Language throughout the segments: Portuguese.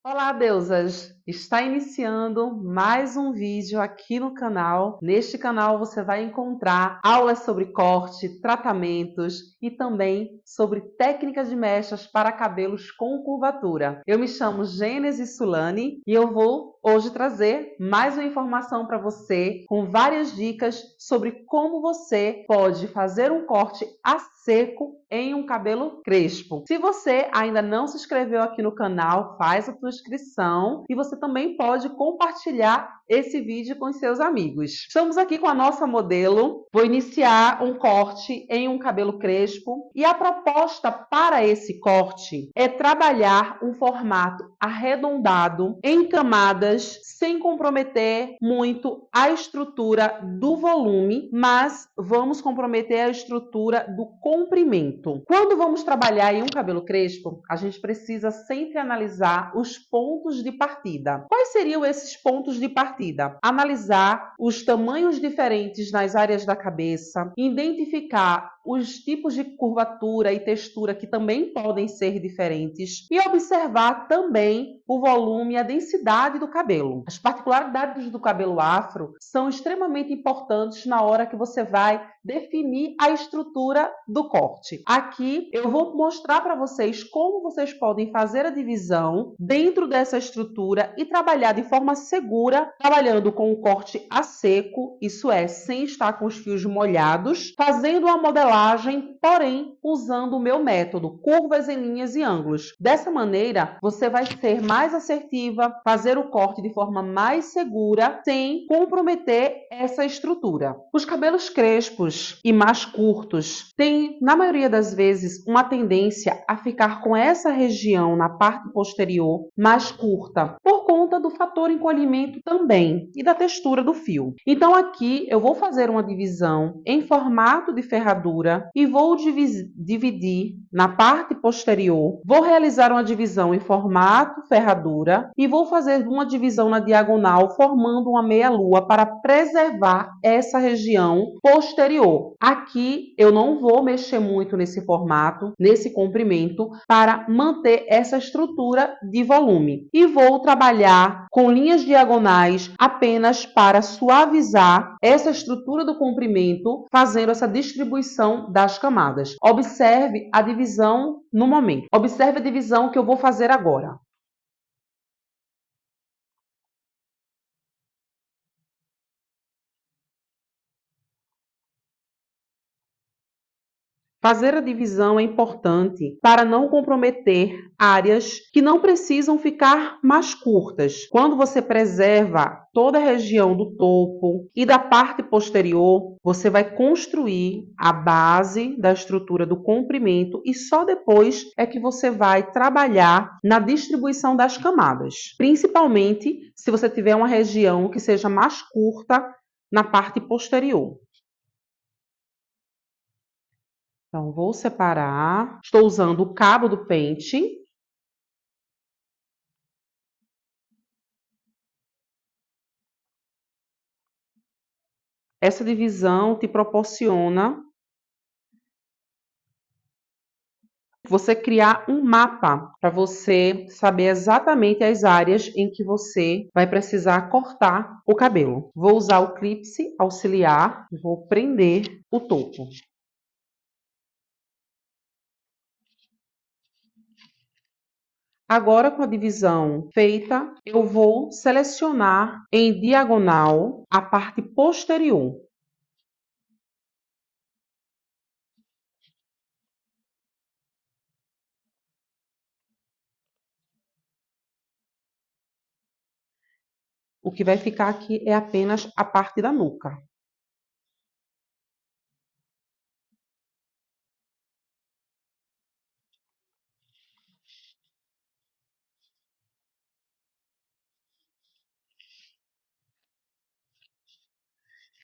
Olá, deusas! Está iniciando mais um vídeo aqui no canal. Neste canal você vai encontrar aulas sobre corte, tratamentos e também sobre técnicas de mechas para cabelos com curvatura. Eu me chamo Gênesis Sulani e eu vou hoje trazer mais uma informação para você com várias dicas sobre como você pode fazer um corte a seco em um cabelo crespo. Se você ainda não se inscreveu aqui no canal, faz a sua inscrição e você também pode compartilhar esse vídeo com seus amigos. Estamos aqui com a nossa modelo. Vou iniciar um corte em um cabelo crespo e a proposta para esse corte é trabalhar um formato arredondado em camadas sem comprometer muito a estrutura do volume, mas vamos comprometer a estrutura do comprimento. Quando vamos trabalhar em um cabelo crespo, a gente precisa sempre analisar os pontos de partida. Quais seriam esses pontos de partida? Analisar os tamanhos diferentes nas áreas da cabeça, identificar os tipos de curvatura e textura que também podem ser diferentes e observar também o volume e a densidade do cabelo. As particularidades do cabelo afro são extremamente importantes na hora que você vai definir a estrutura do corte. Aqui eu vou mostrar para vocês como vocês podem fazer a divisão dentro dessa estrutura e trabalhar de forma segura, trabalhando com o corte a seco, isso é, sem estar com os fios molhados, fazendo uma modelagem, porém usando o meu método, curvas em linhas e ângulos. Dessa maneira, você vai ser mais assertiva, fazer o corte de forma mais segura, sem comprometer essa estrutura. Os cabelos crespos e mais curtos têm, na maioria das vezes, uma tendência a ficar com essa região na parte posterior mais curta, por conta do fator encolhimento também e da textura do fio. Então aqui eu vou fazer uma divisão em formato de ferradura e vou dividir na parte posterior. Vou realizar uma divisão em formato ferradura e vou fazer uma divisão na diagonal, formando uma meia-lua para preservar essa região posterior. Aqui eu não vou mexer muito nesse formato, nesse comprimento, para manter essa estrutura de volume. E vou trabalhar com linhas diagonais apenas para suavizar essa estrutura do comprimento, fazendo essa distribuição das camadas. Observe a divisão no momento. Observe a divisão que eu vou fazer agora. Fazer a divisão é importante para não comprometer áreas que não precisam ficar mais curtas. Quando você preserva toda a região do topo e da parte posterior, você vai construir a base da estrutura do comprimento e só depois é que você vai trabalhar na distribuição das camadas. Principalmente se você tiver uma região que seja mais curta na parte posterior. Então, vou separar. Estou usando o cabo do pente. Essa divisão te proporciona você criar um mapa para você saber exatamente as áreas em que você vai precisar cortar o cabelo. Vou usar o clipe auxiliar e vou prender o topo. Agora, com a divisão feita, eu vou selecionar em diagonal a parte posterior. O que vai ficar aqui é apenas a parte da nuca.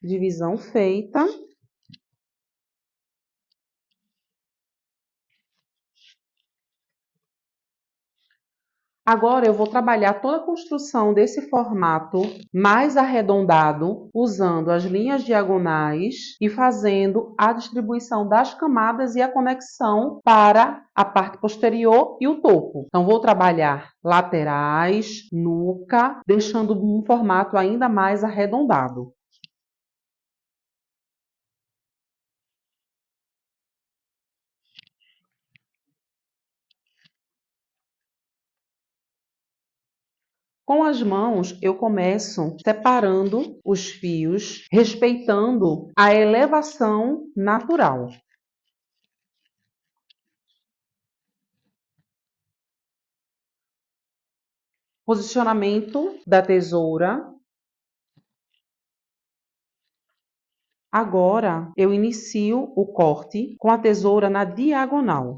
Divisão feita. Agora eu vou trabalhar toda a construção desse formato mais arredondado, usando as linhas diagonais e fazendo a distribuição das camadas e a conexão para a parte posterior e o topo. Então vou trabalhar laterais, nuca, deixando um formato ainda mais arredondado. Com as mãos, eu começo separando os fios, respeitando a elevação natural. Posicionamento da tesoura. Agora, eu inicio o corte com a tesoura na diagonal.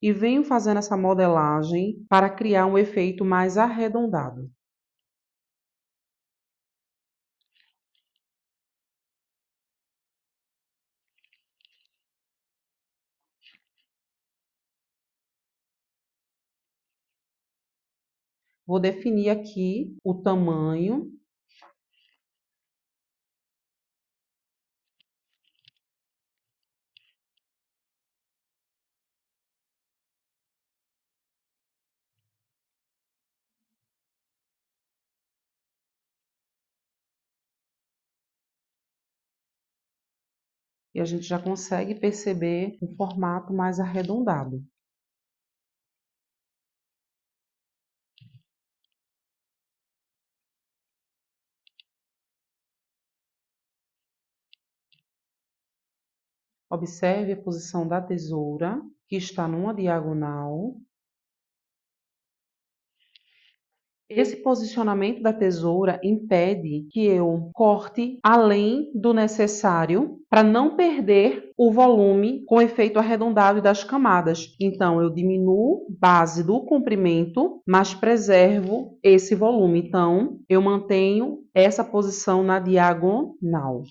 E venho fazendo essa modelagem para criar um efeito mais arredondado. Vou definir aqui o tamanho. E a gente já consegue perceber um formato mais arredondado. Observe a posição da tesoura, que está numa diagonal. Esse posicionamento da tesoura impede que eu corte além do necessário para não perder o volume com efeito arredondado das camadas. Então, eu diminuo a base do comprimento, mas preservo esse volume. Então, eu mantenho essa posição na diagonal.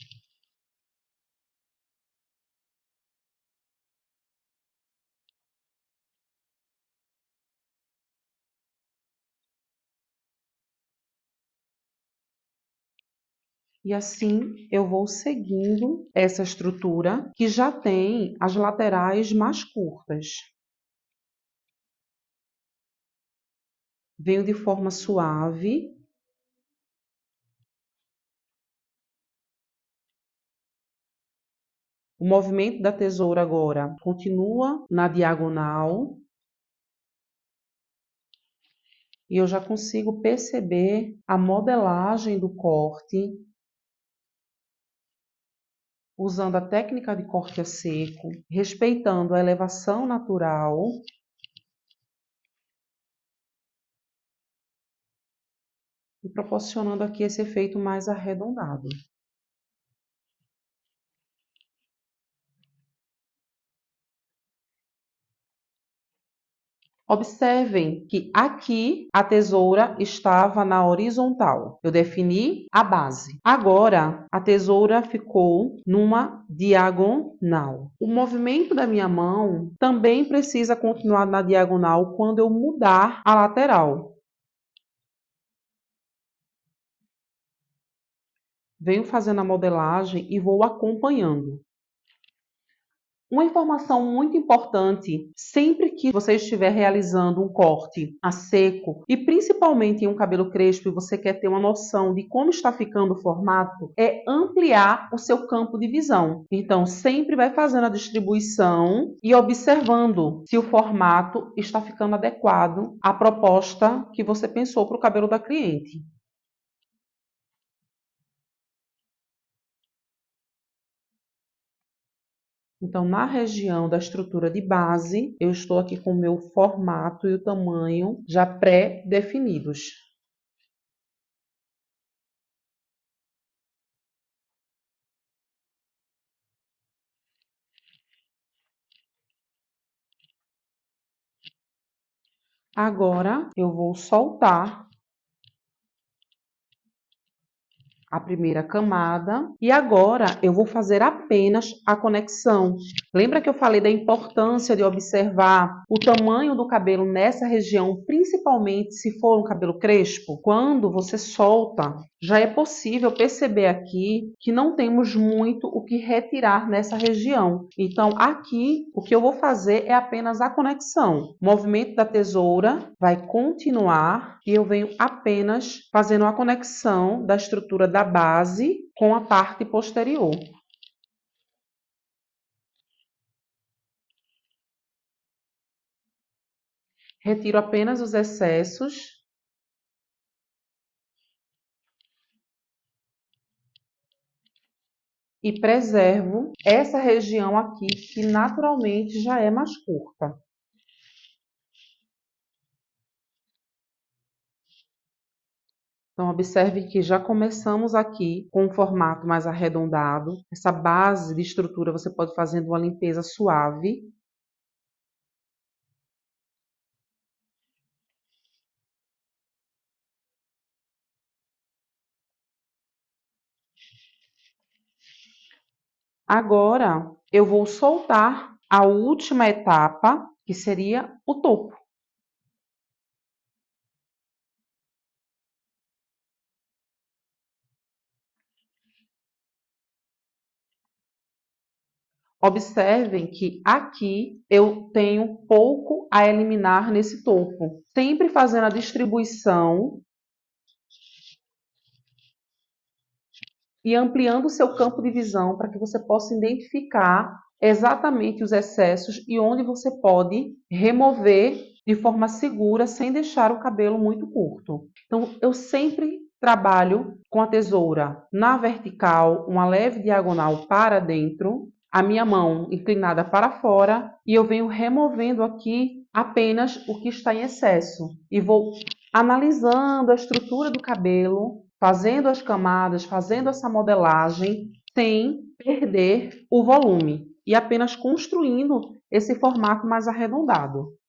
E assim eu vou seguindo essa estrutura que já tem as laterais mais curtas. Venho de forma suave. O movimento da tesoura agora continua na diagonal. E eu já consigo perceber a modelagem do corte, usando a técnica de corte a seco, respeitando a elevação natural e proporcionando aqui esse efeito mais arredondado. Observem que aqui a tesoura estava na horizontal. Eu defini a base. Agora, a tesoura ficou numa diagonal. O movimento da minha mão também precisa continuar na diagonal quando eu mudar a lateral. Venho fazendo a modelagem e vou acompanhando. Uma informação muito importante, sempre que você estiver realizando um corte a seco, e principalmente em um cabelo crespo e você quer ter uma noção de como está ficando o formato, é ampliar o seu campo de visão. Então, sempre vai fazendo a distribuição e observando se o formato está ficando adequado à proposta que você pensou para o cabelo da cliente. Então, na região da estrutura de base, eu estou aqui com o meu formato e o tamanho já pré-definidos. Agora, eu vou soltar a primeira camada e agora eu vou fazer apenas a conexão. Lembra que eu falei da importância de observar o tamanho do cabelo nessa região, principalmente se for um cabelo crespo? Quando você solta, já é possível perceber aqui que não temos muito o que retirar nessa região. Então aqui o que eu vou fazer é apenas a conexão. O movimento da tesoura vai continuar e eu venho apenas fazendo a conexão da estrutura da base com a parte posterior. Retiro apenas os excessos e preservo essa região aqui que naturalmente já é mais curta. Então, observe que já começamos aqui com um formato mais arredondado. Essa base de estrutura você pode fazer uma limpeza suave. Agora, eu vou soltar a última etapa, que seria o topo. Observem que aqui eu tenho pouco a eliminar nesse topo. Sempre fazendo a distribuição e ampliando o seu campo de visão para que você possa identificar exatamente os excessos e onde você pode remover de forma segura sem deixar o cabelo muito curto. Então, eu sempre trabalho com a tesoura na vertical, uma leve diagonal para dentro, a minha mão inclinada para fora e eu venho removendo aqui apenas o que está em excesso e vou analisando a estrutura do cabelo, fazendo as camadas, fazendo essa modelagem sem perder o volume e apenas construindo esse formato mais arredondado.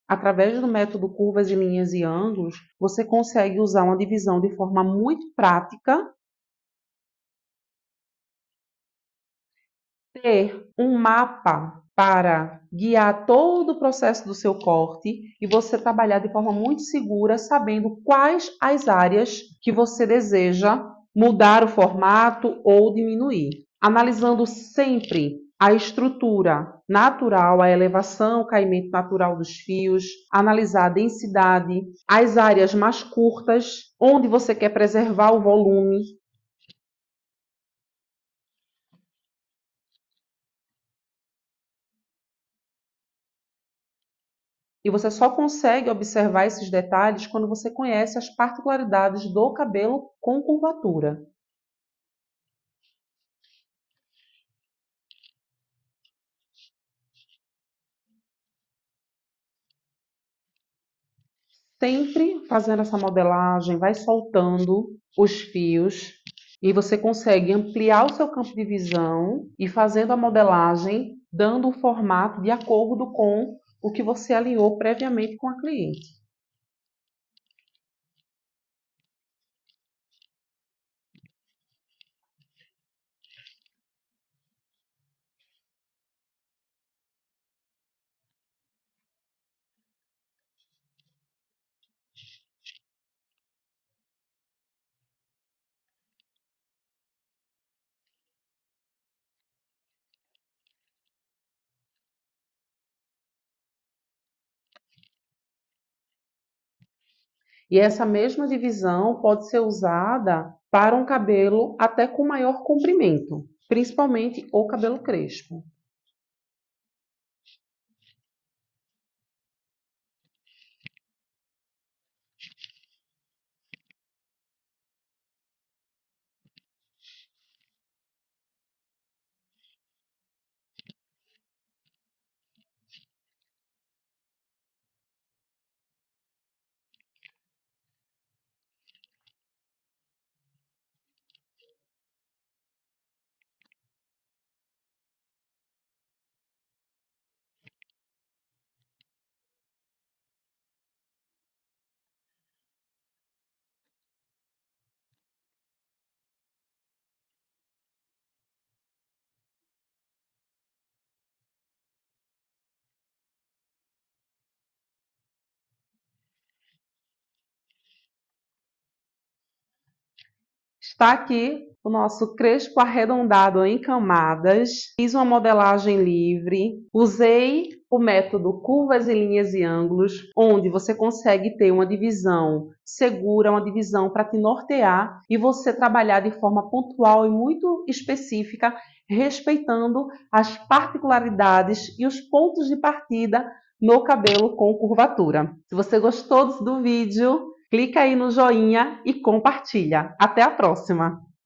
Através do método curvas e linhas e ângulos, você consegue usar uma divisão de forma muito prática, ter um mapa para guiar todo o processo do seu corte e você trabalhar de forma muito segura, sabendo quais as áreas que você deseja mudar o formato ou diminuir. Analisando sempre a estrutura natural, a elevação, o caimento natural dos fios, analisar a densidade, as áreas mais curtas, onde você quer preservar o volume. E você só consegue observar esses detalhes quando você conhece as particularidades do cabelo com curvatura. Sempre fazendo essa modelagem, vai soltando os fios e você consegue ampliar o seu campo de visão e fazendo a modelagem, dando o formato de acordo com o que você alinhou previamente com a cliente. E essa mesma divisão pode ser usada para um cabelo até com maior comprimento, principalmente o cabelo crespo. Está aqui o nosso crespo arredondado em camadas. Fiz uma modelagem livre, usei o método curvas e linhas e ângulos, onde você consegue ter uma divisão segura, uma divisão para te nortear e você trabalhar de forma pontual e muito específica, respeitando as particularidades e os pontos de partida no cabelo com curvatura. Se você gostou do vídeo, clica aí no joinha e compartilha. Até a próxima!